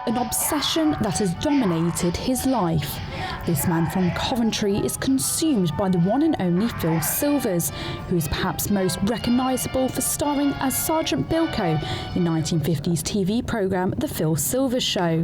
an obsession that has dominated his life. This man from Coventry is consumed by the one and only Phil Silvers, who is perhaps most recognisable for starring as Sgt Bilko in 1950s TV programme The Phil Silvers Show.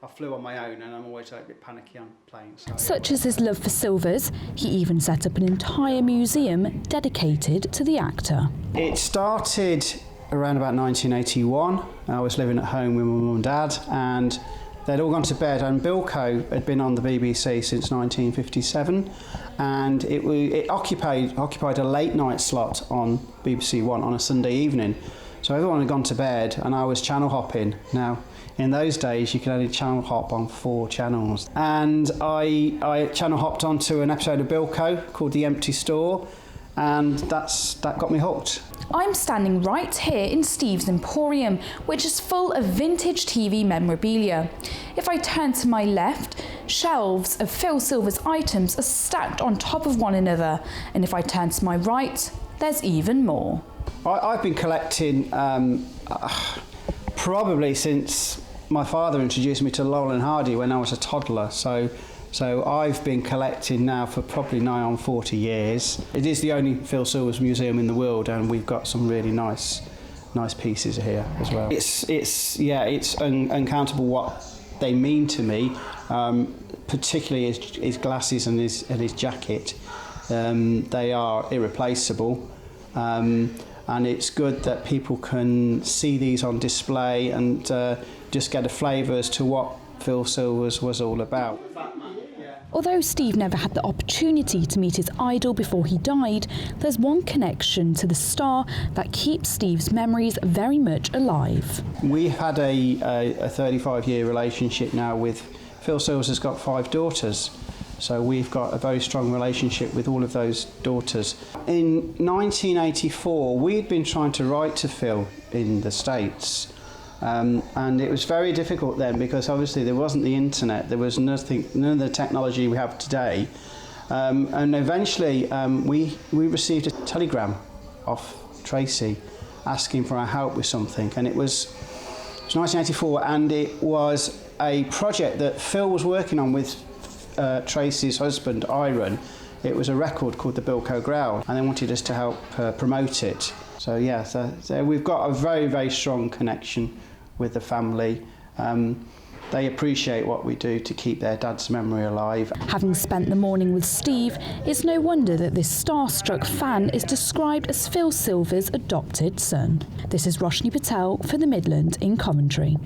I flew on my own and I'm always a bit panicky on planes. Such is his love for Silvers, he even set up an entire museum dedicated to the actor. It started around about 1981. I was living at home with my mum and dad and they'd all gone to bed, and Bilko had been on the BBC since 1957, and it occupied a late night slot on BBC One on a Sunday evening. So everyone had gone to bed and I was channel hopping. Now, in those days, you could only channel hop on 4 channels. And I channel hopped onto an episode of Bilko called The Empty Store, and that got me hooked. I'm standing right here in Steve's Emporium, which is full of vintage TV memorabilia. If I turn to my left, shelves of Phil Silvers items are stacked on top of one another, and if I turn to my right, there's even more. I've been collecting probably since my father introduced me to Laurel and Hardy when I was a toddler. So I've been collecting now for probably nigh on 40 years. It is the only Phil Silvers museum in the world, and we've got some really nice pieces here as well. It's uncountable what they mean to me, particularly his glasses and his jacket. They are irreplaceable. And it's good that people can see these on display and just get a flavour as to what Phil Silvers was all about. Although Steve never had the opportunity to meet his idol before he died, there's one connection to the star that keeps Steve's memories very much alive. We've had a 35-year relationship now with Phil Silvers. Has got 5 daughters. So we've got a very strong relationship with all of those daughters. In 1984, we'd been trying to write to Phil in the States. And it was very difficult then because obviously there wasn't the internet, there was nothing, none of the technology we have today. And eventually we received a telegram off Tracy asking for our help with something. And it was 1984, and it was a project that Phil was working on with Tracy's husband, Iron. It was a record called the Bilko Growl, and they wanted us to help promote it. So yeah, so we've got a very, very strong connection with the family. They appreciate what we do to keep their dad's memory alive. Having spent the morning with Steve, it's no wonder that this starstruck fan is described as Phil Silvers' adopted son. This is Roshni Patel for the Midland in Coventry.